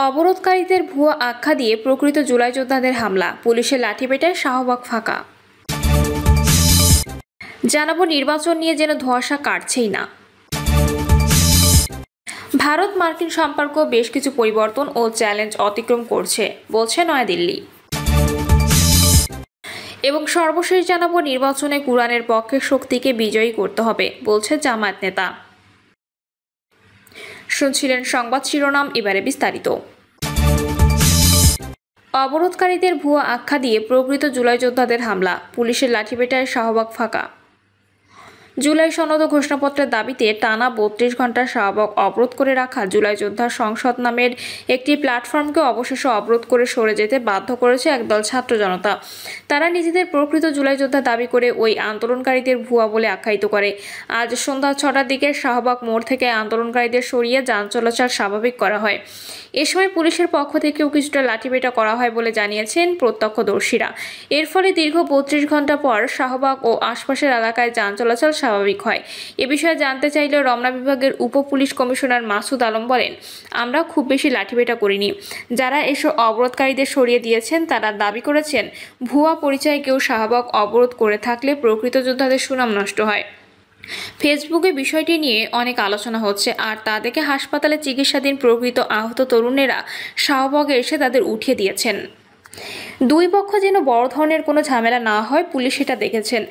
অবরোধকারীদের ভুয়া আখ্যা দিয়ে প্রকৃত জুলাই যোদ্ধাদের হামলা, পুলিশের লাঠিপেটায় শাহবাগ ফাঁকা। জানাবো নির্বাচন নিয়ে যেন ধোঁয়াশা কাটছেই না। ভারত মার্কিন সম্পর্ক বেশ কিছু পরিবর্তন ও চ্যালেঞ্জ অতিক্রম করছে বলছে নয়াদিল্লি। এবং সর্বশেষ জানাবো নির্বাচনে কুরআনের পক্ষে শক্তিকে বিজয়ী করতে হবে বলছে জামায়াত নেতা। শুনছিলেন সংবাদ শিরোনাম, এবারে বিস্তারিত। অবরোধকারীদের ভুয়া আখ্যা দিয়ে প্রকৃত জুলাই যোদ্ধাদের হামলা, পুলিশের লাঠিপেটায় শাহবাগ ফাঁকা। জুলাই সনদ ও ঘোষণাপত্রের দাবিতে টানা ৩২ ঘণ্টা শাহবাগ অবরোধ করে রাখা জুলাই যোদ্ধা সংসদ নামের একটি প্ল্যাটফর্মকে অবশেষে অবরোধ করে সরে যেতে বাধ্য করেছে একদল ছাত্র জনতা। তারা নিজেদের প্রকৃত জুলাই যোদ্ধা দাবি করে ওই আন্দোলনকারীদের ভুয়া বলে আখ্যায়িত করে। আজ সন্ধ্যা ৬টার দিকে শাহবাগ মোড় থেকে আন্দোলনকারীদের সরিয়ে যান চলাচল স্বাভাবিক করা হয়। এ সময় পুলিশের পক্ষ থেকেও কিছুটা লাঠিপেটা করা হয় বলে জানিয়েছেন প্রত্যক্ষদর্শীরা। এর ফলে দীর্ঘ ৩২ ঘণ্টা পর শাহবাগ ও আশপাশের এলাকায় যান চলাচল স্বাভাবিক হয়। এ বিষয়ে জানতে চাইলে রমনা বিভাগের উপ পুলিশ কমিশনার মাসুদ আলম বলেন, আমরা খুব বেশি লাঠিপেটা করিনি। যারা এসব অবরোধকারীদের সরিয়ে দিয়েছেন তারা দাবি করেছেন ভুয়া পরিচয়ে কেউ শাহবাগ অবরোধ করে থাকলে প্রকৃত যোদ্ধাদের সুনাম নষ্ট হয়। ফেসবুকে বিষয়টি নিয়ে অনেক আলোচনা হচ্ছে, আর তা দেখে হাসপাতালে চিকিৎসাধীন প্রকৃত আহত তরুণেরা শাহবাগে এসে তাদের উঠিয়ে দিয়েছেন। দুই পক্ষ যেন বড় ধরনের কোনো ঝামেলা না হয়, পুলিশ সেটা দেখেছেন।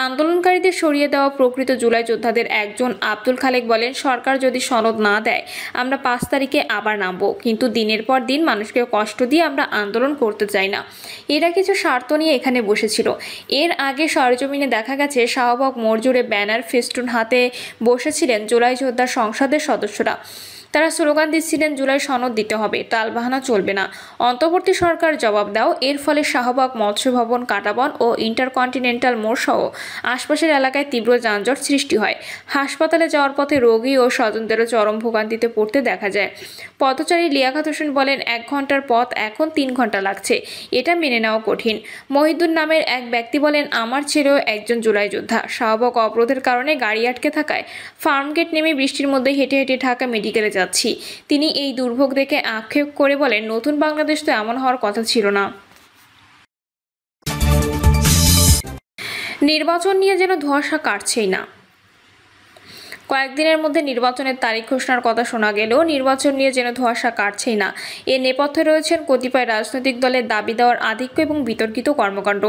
আন্দোলনকারীদের সরিয়ে দেওয়া প্রকৃত জুলাই যোদ্ধাদের একজন আব্দুল খালেক বলেন, সরকার যদি সনদ না দেয় আমরা ৫ তারিখে আবার নামবো, কিন্তু দিনের পর দিন মানুষকে কষ্ট দিয়ে আমরা আন্দোলন করতে চাই না। এরা কিছু স্বার্থ নিয়ে এখানে বসেছিল। এর আগে সরেজমিনে দেখা গেছে শাহবাগ মোড় জুড়ে ব্যানার ফেস্টুন হাতে বসেছিলেন জুলাই যোদ্ধা সংসদের সদস্যরা। তারা স্লোগান দিচ্ছিলেন, জুলাই সনদ দিতে হবে, টালবাহানা চলবে না, অন্তর্বর্তী সরকার জবাব দাও। এর ফলে শাহবাগ, মৎস্য ভবন, কাঁটাবন ও ইন্টারকন্টিনেন্টাল মোড় সহ আশপাশের এলাকায় তীব্র যানজট সৃষ্টি হয়। হাসপাতালে যাওয়ার পথে রোগী ও স্বজনদেরও চরম ভোগান্তিতে পড়তে দেখা যায়। পথচারী লিয়াকত হোসেন বলেন, ১ ঘন্টার পথ এখন ৩ ঘন্টা লাগছে, এটা মেনে নেওয়া কঠিন। মহিদুর নামের এক ব্যক্তি বলেন, আমার ছেলেও একজন জুলাই যোদ্ধা। শাহবাগ অবরোধের কারণে গাড়ি আটকে থাকায় ফার্মগেট নেমে বৃষ্টির মধ্যে হেঁটে হেঁটে ঢাকা মেডিকেলে যাচ্ছি। তিনি এই দুর্ভোগ দেখে আক্ষেপ করে বলেন, নতুন বাংলাদেশ তো এমন হওয়ার কথা ছিল না। নির্বাচন নিয়ে যেন ধোঁয়াশা কাটছেই না। কয়েকদিনের মধ্যে নির্বাচনের তারিখ ঘোষণার কথা শোনা গেলেও নির্বাচন নিয়ে যেন ধোঁয়াশা কাটছেই না। এর নেপথ্যে রয়েছেন কতিপয় রাজনৈতিক দলের দাবি দেওয়ার আধিক্য এবং বিতর্কিত কর্মকাণ্ড।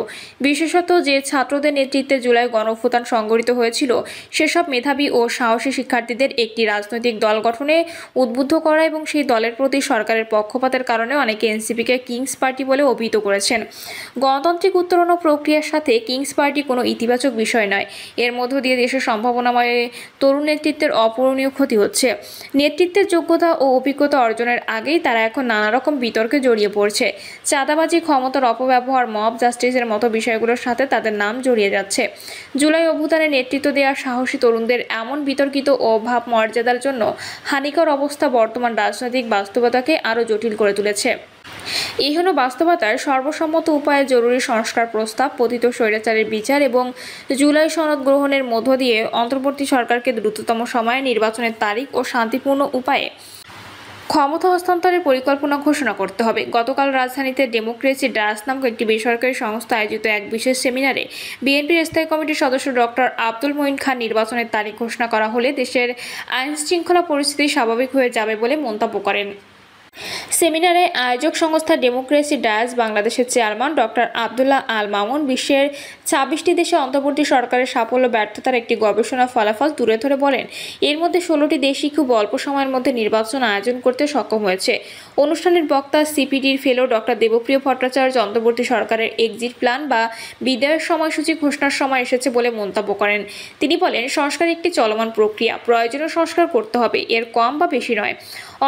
বিশেষত যে ছাত্রদের নেতৃত্বে জুলাই গণঅভ্যুত্থান সংগঠিত হয়েছিল, সেসব মেধাবী ও সাহসী শিক্ষার্থীদের একটি রাজনৈতিক দল গঠনে উদ্বুদ্ধ করা এবং সেই দলের প্রতি সরকারের পক্ষপাতের কারণে অনেকে এনসিপিকে কিংস পার্টি বলে অভিহিত করেছেন। গণতান্ত্রিক উত্তরণ প্রক্রিয়ার সাথে কিংস পার্টি কোনো ইতিবাচক বিষয় নয়। এর মধ্য দিয়ে দেশের সম্ভাবনাময় তরুণ নেতৃত্বের অপূরণীয় ক্ষতি হচ্ছে। নেতৃত্বের যোগ্যতা ও অভিজ্ঞতা অর্জনের আগেই তারা এখন নানা রকম বিতর্কে জড়িয়ে পড়ছে। চাঁদাবাজি, ক্ষমতার অপব্যবহার, মব জাস্টিসের মতো বিষয়গুলোর সাথে তাদের নাম জড়িয়ে যাচ্ছে। জুলাই অভ্যুত্থানে নেতৃত্ব দেওয়া সাহসী তরুণদের এমন বিতর্কিত ও ভাব মর্যাদার জন্য হানিকর অবস্থা বর্তমান রাজনৈতিক বাস্তবতাকে আরও জটিল করে তুলেছে। এই হলো বাস্তবতার সর্বসম্মত উপায়ে জরুরি সংস্কার প্রস্তাব, পতিত স্বৈরাচারের বিচার এবং জুলাই সনদ গ্রহণের মধ্য দিয়ে অন্তর্বর্তী সরকারকে দ্রুততম সময়ে নির্বাচনের তারিখ ও শান্তিপূর্ণ উপায়ে ক্ষমতা হস্তান্তরের পরিকল্পনা ঘোষণা করতে হবে। গতকাল রাজধানীতে ডেমোক্রেসি ডায়াস নামক একটি বেসরকারি সংস্থা আয়োজিত এক বিশেষ সেমিনারে বিএনপির স্থায়ী কমিটির সদস্য ডক্টর আব্দুল মঈন খান নির্বাচনের তারিখ ঘোষণা করা হলে দেশের আইনশৃঙ্খলা পরিস্থিতি স্বাভাবিক হয়ে যাবে বলে মন্তব্য করেন। সেমিনারে আয়োজক সংস্থা ডেমোক্রেসি ডায়াস বাংলাদেশের চেয়ারম্যান ডক্টর আবদুল্লাহ আল মামুন বিশ্বের ২৬টি দেশে অন্তর্বর্তী সরকারের সাফল্য ব্যর্থতার একটি গবেষণা ফলাফল তুলে ধরে বলেন, এর মধ্যে ১৬টি দেশই খুব অল্প সময়ের মধ্যে নির্বাচন আয়োজন করতে সক্ষম হয়েছে। অনুষ্ঠানের বক্তা সিপিডির ফেলো ডক্টর দেবপ্রিয় ভট্টাচার্য অন্তর্বর্তী সরকারের এক্সিট প্ল্যান বা বিদায়ের সময়সূচি ঘোষণার সময় এসেছে বলে মন্তব্য করেন। তিনি বলেন, সংস্কার একটি চলমান প্রক্রিয়া, প্রয়োজনীয় সংস্কার করতে হবে, এর কম বা বেশি নয়।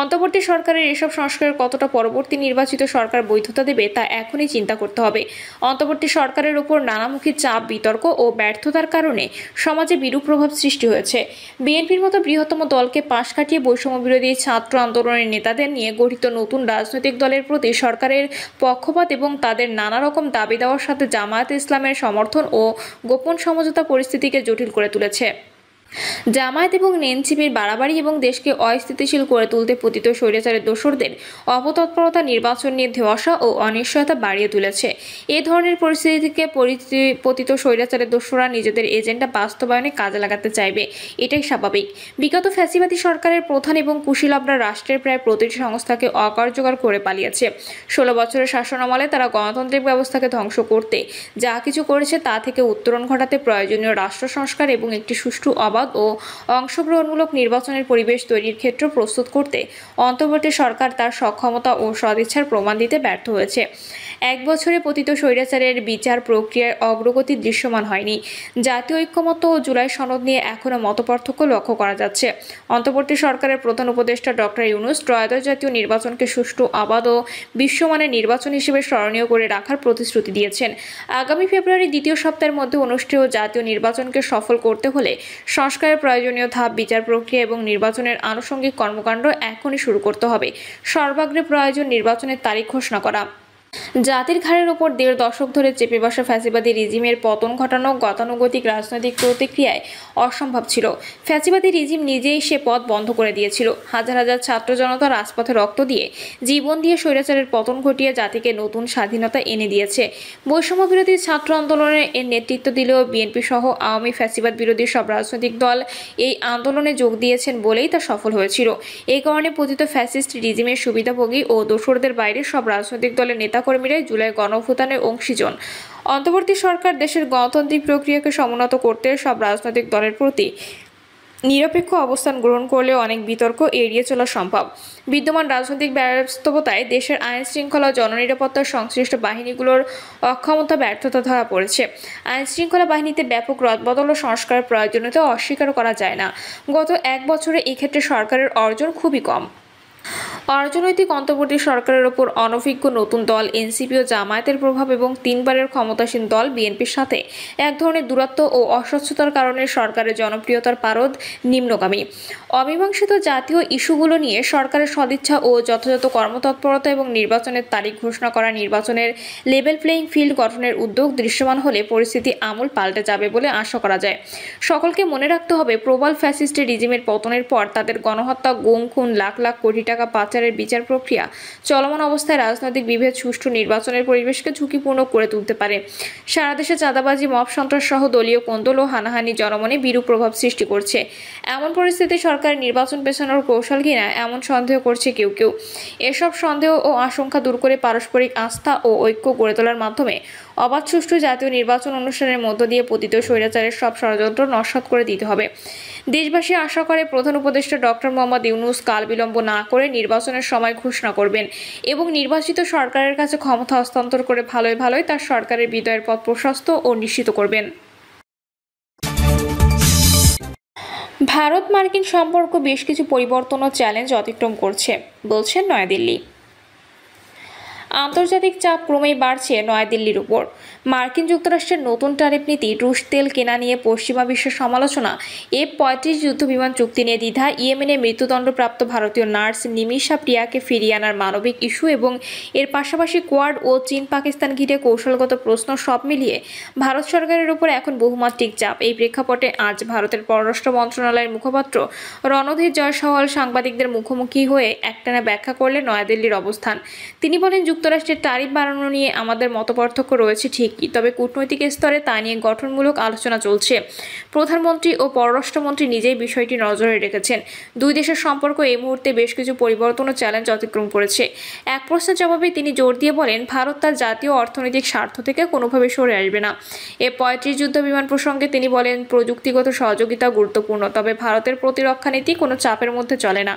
অন্তর্বর্তী সরকারের এসব সংস্কারের কতটা পরবর্তী নির্বাচিত সরকার বৈধতা দেবে তা এখনই চিন্তা করতে হবে। অন্তর্বর্তী সরকারের উপর নানামুখী চাপ, বিতর্ক ও ব্যর্থতার কারণে সমাজে বিরূপ প্রভাব সৃষ্টি হয়েছে। বিএনপির মতো বৃহত্তম দলকে পাশ কাটিয়ে বৈষম্য বিরোধী ছাত্র আন্দোলনের নেতাদের নিয়ে গঠিত নতুন রাজনৈতিক দলের প্রতি সরকারের পক্ষপাত এবং তাদের নানা রকম দাবি দেওয়ার সাথে জামায়াতে ইসলামের সমর্থন ও গোপন সমঝোতা পরিস্থিতিকে জটিল করে তুলেছে। জামায়াত এবং এনসিপির বাড়াবাড়ি এবং দেশকে অস্থিতিশীল করে তুলতে পতিত স্বৈরাচারের দোসরদের অপতৎপরতা নির্বাচন নিয়ে ধোঁয়াশা ও অনিশ্চয়তা বাড়িয়ে তুলেছে। এ ধরনের পরিস্থিতি থেকে পতিত স্বৈরাচারের দোসররা নিজেদের এজেন্ডা বাস্তবায়নে কাজে লাগাতে চাইবে, এটাই স্বাভাবিক। বিগত ফ্যাসিবাদী সরকারের প্রধান এবং কুশীলবরা রাষ্ট্রের প্রায় প্রতিটি সংস্থাকে অকার্যকর করে পালিয়েছে। 16 বছরের শাসনামলে তারা গণতান্ত্রিক ব্যবস্থাকে ধ্বংস করতে যা কিছু করেছে তা থেকে উত্তরণ ঘটাতে প্রয়োজনীয় রাষ্ট্র সংস্কার এবং একটি সুষ্ঠু অবাধ ও অংশগ্রহণমূলক নির্বাচনের পরিবেশ তৈরির ক্ষেত্র প্রস্তুত করতে অন্তর্বর্তী সরকার তার সক্ষমতা ও সদিচ্ছার প্রমাণ দিতে ব্যর্থ হয়েছে। 1 বছরে পতিত স্বৈরাচারের বিচার প্রক্রিয়ার অগ্রগতি দৃশ্যমান হয়নি। জাতীয় ঐক্যমত্য ও জুলাই সনদ নিয়ে এখনও মতপার্থক্য লক্ষ্য করা যাচ্ছে। অন্তর্বর্তী সরকারের প্রধান উপদেষ্টা ডক্টর ইউনূস ত্রয়োদশ জাতীয় নির্বাচনকে সুষ্ঠু, অবাধ ও বিশ্বমানের নির্বাচন হিসেবে স্মরণীয় করে রাখার প্রতিশ্রুতি দিয়েছেন। আগামী ফেব্রুয়ারি দ্বিতীয় সপ্তাহের মধ্যে অনুষ্ঠেয় জাতীয় নির্বাচনকে সফল করতে হলে সংস্কারের প্রয়োজনীয় ধাপ, বিচার প্রক্রিয়া এবং নির্বাচনের আনুষঙ্গিক কর্মকাণ্ড এখনই শুরু করতে হবে। সর্বাগ্রে প্রয়োজন নির্বাচনের তারিখ ঘোষণা করা। জাতির ঘাড়ের ওপর 1.5 দশক ধরে চেপে বসা ফ্যাসিবাদী রিজিমের পতন ঘটানো গতানুগতিক রাজনৈতিক প্রতিক্রিয়ায় অসম্ভব ছিল। ফ্যাসিবাদী রিজিম নিজেই সে পথ বন্ধ করে দিয়েছিল। হাজার হাজার ছাত্র জনতা রাজপথে রক্ত দিয়ে, জীবন দিয়ে স্বৈরাচারের পতন ঘটিয়ে জাতিকে নতুন স্বাধীনতা এনে দিয়েছে। বৈষম্য বিরোধী ছাত্র আন্দোলনে এর নেতৃত্ব দিলেও বিএনপি সহ আওয়ামী ফ্যাসিবাদ বিরোধী সব রাজনৈতিক দল এই আন্দোলনে যোগ দিয়েছেন বলেই তা সফল হয়েছিল। এই কারণে পতিত ফ্যাসিস্ট রিজিমের সুবিধাভোগী ও দোসরদের বাইরে সব রাজনৈতিক দলের নেতাকর্মীরাই জুলাই গণঅভ্যুত্থানের অংশীজন। অন্তর্বর্তী সরকার দেশের গণতান্ত্রিক প্রক্রিয়াকে সমুন্নত করতে সব রাজনৈতিক দলের প্রতি নিরপেক্ষ অবস্থান গ্রহণ করলেও অনেক বিতর্ক এড়িয়ে চলা সম্ভব। বিদ্যমান রাজনৈতিক ব্যস্ততায় দেশের আইন শৃঙ্খলা ও জননিরাপত্তার সংশ্লিষ্ট বাহিনীগুলোর অক্ষমতা, ব্যর্থতা ধরা পড়েছে। আইন শৃঙ্খলা বাহিনীতে ব্যাপক রদবদল ও সংস্কারের প্রয়োজনীয়তা অস্বীকার করা যায় না। গত 1 বছরে এই ক্ষেত্রে সরকারের অর্জন খুবই কম। অরাজনৈতিক অন্তর্বর্তী সরকারের ওপর অনভিজ্ঞ নতুন দল এনসিপি ও জামায়াতের প্রভাব এবং 3 বারের ক্ষমতাসীন দল বিএনপির সাথে এক ধরনের দূরত্ব ও অস্বচ্ছতার কারণে সরকারের জনপ্রিয়তার পারদ নিম্নগামী। অমীমাংসিত জাতীয় ইস্যুগুলো নিয়ে সরকারের সদিচ্ছা ও যথাযথ কর্মতৎপরতা এবং নির্বাচনের তারিখ ঘোষণা করা, নির্বাচনের লেভেল প্লেয়িং ফিল্ড গঠনের উদ্যোগ দৃশ্যমান হলে পরিস্থিতি আমূল পাল্টে যাবে বলে আশা করা যায়। সকলকে মনে রাখতে হবে, প্রবল ফ্যাসিস্ট রিজিমের পতনের পর তাদের গণহত্যা, গুম, খুন, লাখ লাখ কোটি টাকা পাচারের বিচার প্রক্রিয়া চলমান অবস্থায় রাজনৈতিক বিভেদ সুষ্ঠু নির্বাচনের পরিবেশকে ঝুঁকিপূর্ণ করে তুলতে পারে। সারা দেশে চাঁদাবাজি, মব সন্ত্রাস সহ দলীয় কোন্দল ও হানাহানি জনমনে বিরূপ প্রভাব সৃষ্টি করছে। এমন পরিস্থিতি সরকারের নির্বাচন পেছানোর কৌশল কিনা এমন সন্দেহ করছে কেউ কেউ। এসব সন্দেহ ও আশঙ্কা দূর করে পারস্পরিক আস্থা ও ঐক্য গড়ে তোলার মাধ্যমে অবাধ সুষ্ঠু জাতীয় নির্বাচন অনুষ্ঠানের মধ্য দিয়ে পতিত স্বৈরাচারের সব ষড়যন্ত্র নস্যাৎ করে দিতে হবে। দেশবাসী আশা করে প্রধান উপদেষ্টা ডক্টর মোহাম্মদ ইউনূস কাল বিলম্ব না করে নির্বাচনের সময় ঘোষণা করবেন এবং নির্বাচিত সরকারের কাছে ক্ষমতা হস্তান্তর করে ভালোই ভালোই তার সরকারের বিদায়ের পথ প্রশস্ত ও নিশ্চিত করবেন। ভারত মার্কিন সম্পর্ক বেশ কিছু পরিবর্তন ও চ্যালেঞ্জ অতিক্রম করছে, বলছেন নয়াদিল্লি। আন্তর্জাতিক চাপ ক্রমেই বাড়ছে নয়াদিল্লির উপর। মার্কিন যুক্তরাষ্ট্রের নতুন ট্যারিফ নীতি, রুশ তেল কেনা নিয়ে পশ্চিমা বিশ্বের সমালোচনা, F-35 যুদ্ধবিমান চুক্তি নিয়ে দ্বিধা, ইয়েমেনে মৃত্যুদণ্ডপ্রাপ্ত ভারতীয় নার্স নিমিষা প্রিয়াকে ফিরিয়ে আনার মানবিক ইস্যু এবং এর পাশাপাশি কোয়াড ও চীন পাকিস্তান ঘিরে কৌশলগত প্রশ্ন, সব মিলিয়ে ভারত সরকারের উপর এখন বহুমাত্রিক চাপ। এই প্রেক্ষাপটে আজ ভারতের পররাষ্ট্র মন্ত্রণালয়ের মুখপাত্র রণধীর জয়সওয়াল সাংবাদিকদের মুখোমুখি হয়ে একটানা ব্যাখ্যা করলেন নয়াদিল্লির অবস্থান। তিনি বলেন, যুক্তরাষ্ট্রের ট্যারিফ বাড়ানো নিয়ে আমাদের মতপার্থক্য রয়েছে ঠিকই, তবে কূটনৈতিক স্তরে তা নিয়ে গঠনমূলক আলোচনা চলছে। প্রধানমন্ত্রী ও পররাষ্ট্রমন্ত্রী নিজেই বিষয়টি নজরে রেখেছেন। দুই দেশের সম্পর্ক এই মুহূর্তে বেশ কিছু পরিবর্তন ও চ্যালেঞ্জ অতিক্রম করেছে। এক প্রশ্নের জবাবে তিনি জোর দিয়ে বলেন, ভারত তার জাতীয় অর্থনৈতিক স্বার্থ থেকে কোনোভাবে সরে আসবে না। F-35 যুদ্ধ বিমান প্রসঙ্গে তিনি বলেন, প্রযুক্তিগত সহযোগিতা গুরুত্বপূর্ণ, তবে ভারতের প্রতিরক্ষা নীতি কোনো চাপের মধ্যে চলে না।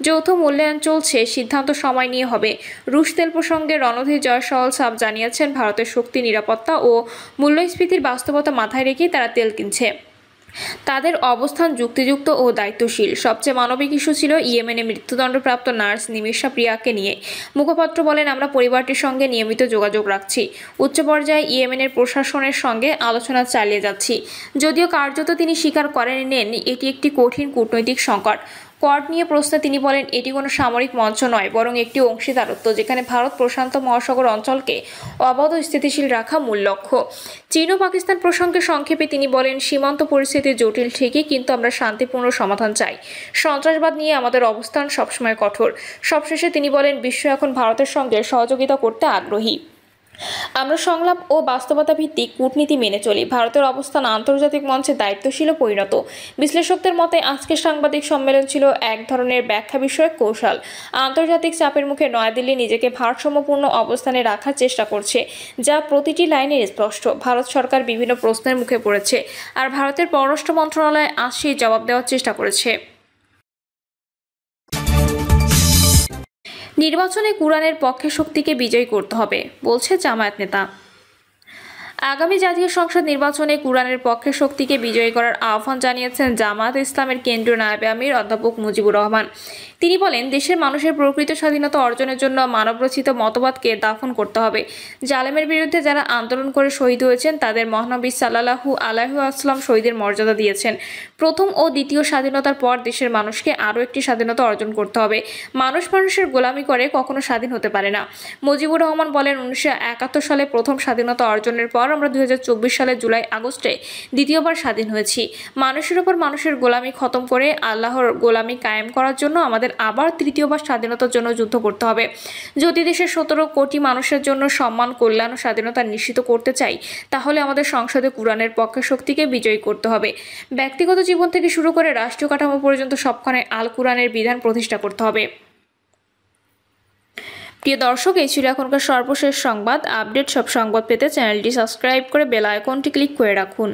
যৌথ মূল্যায়ন চলছে, সিদ্ধান্ত সময় নিয়ে হবে। রুশ তেল প্রসঙ্গে রণধীর জয়সওয়াল সাফ জানিয়েছেন, ভারতের শক্তি, নিরাপত্তা ও মূল্যস্ফীতির বাস্তবতা মাথায় রেখেই তারা তেল কিনছে। তাদের অবস্থান যুক্তিযুক্ত ও দায়িত্বশীল। সবচেয়ে মানবিক ইস্যু ছিল ইয়েমেনে মৃত্যুদণ্ডপ্রাপ্ত নার্স নিমিষা প্রিয়াকে নিয়ে। মুখপাত্র বলেন, আমরা পরিবারটির সঙ্গে নিয়মিত যোগাযোগ রাখছি। উচ্চ পর্যায়ে ইয়েমেনের প্রশাসনের সঙ্গে আলোচনা চালিয়ে যাচ্ছি। যদিও কার্যত তিনি স্বীকার করে নেন এটি একটি কঠিন কূটনৈতিক সংকট। কোয়াড নিয়ে প্রশ্নে তিনি বলেন, এটি কোনো সামরিক মঞ্চ নয়, বরং একটি অংশীদারত্ব যেখানে ভারত প্রশান্ত মহাসাগর অঞ্চলকে অবাধ ও স্থিতিশীল রাখা মূল লক্ষ্য। চীন ও পাকিস্তান প্রসঙ্গে সংক্ষেপে তিনি বলেন, সীমান্ত পরিস্থিতি জটিল ঠিকই, কিন্তু আমরা শান্তিপূর্ণ সমাধান চাই। সন্ত্রাসবাদ নিয়ে আমাদের অবস্থান সবসময় কঠোর। সবশেষে তিনি বলেন, বিশ্ব এখন ভারতের সঙ্গে সহযোগিতা করতে আগ্রহী। আমরা সংলাপ ও বাস্তবতা ভিত্তিক কূটনীতি মেনে চলি। ভারতের অবস্থান আন্তর্জাতিক মঞ্চে দায়িত্বশীল ও পরিণত। বিশ্লেষকদের মতে আজকের সাংবাদিক সম্মেলন ছিল এক ধরনের ব্যাখ্যা বিষয়ক কৌশল। আন্তর্জাতিক চাপের মুখে নয়াদিল্লি নিজেকে ভারসাম্যপূর্ণ অবস্থানে রাখার চেষ্টা করছে, যা প্রতিটি লাইনে স্পষ্ট। ভারত সরকার বিভিন্ন প্রশ্নের মুখে পড়েছে, আর ভারতের পররাষ্ট্র মন্ত্রণালয় আজ সেই জবাব দেওয়ার চেষ্টা করেছে। নির্বাচনে কুরআনের পক্ষে শক্তিকে বিজয়ী করতে হবে, বলছে জামায়াত নেতা। আগামী জাতীয় সংসদ নির্বাচনে কুরআনের পক্ষে শক্তিকে বিজয়ী করার আহ্বান জানিয়েছেন জামায়াত ইসলামের কেন্দ্রীয় নায়েবে আমির অধ্যাপক মুজিবুর রহমান। তিনি বলেন, দেশের মানুষের প্রকৃত স্বাধীনতা অর্জনের জন্য মানবরচিত মতবাদকে দাফন করতে হবে। জালেমের বিরুদ্ধে যারা আন্দোলন করে শহীদ হয়েছেন তাদের মহানবী সাল্লাল্লাহু আলাইহি ওয়াসাল্লাম শহীদের মর্যাদা দিয়েছেন। প্রথম ও দ্বিতীয় স্বাধীনতার পর দেশের মানুষকে আরও একটি স্বাধীনতা অর্জন করতে হবে। মানুষের গোলামি করে কখনো স্বাধীন হতে পারে না। মুজিবুর রহমান বলেন, 1971 সালে প্রথম স্বাধীনতা অর্জনের পর আমরা 2024 সালের জুলাই আগস্টে দ্বিতীয়বার স্বাধীন হয়েছি। মানুষের উপর মানুষের গোলামি খতম করে আল্লাহর গোলামি কায়েম করার জন্য আমাদের আবার তৃতীয়বার স্বাধীনতার জন্য যুদ্ধ করতে হবে। যদি দেশের 17 কোটি মানুষের জন্য সম্মান, কল্যাণ ও স্বাধীনতা নিশ্চিত করতে চাই, তাহলে আমাদের সংসদে কুরআনের পক্ষে শক্তিকে বিজয়ী করতে হবে। ব্যক্তিগত জীবন থেকে শুরু করে রাষ্ট্রীয় কাঠামো পর্যন্ত সবখানে আল কুরআনের বিধান প্রতিষ্ঠা করতে হবে। প্রিয় দর্শক, এই ছিল এখনকার সর্বশেষ সংবাদ আপডেট। সব সংবাদ পেতে চ্যানেলটি সাবস্ক্রাইব করে বেল আইকনটি ক্লিক করে রাখুন।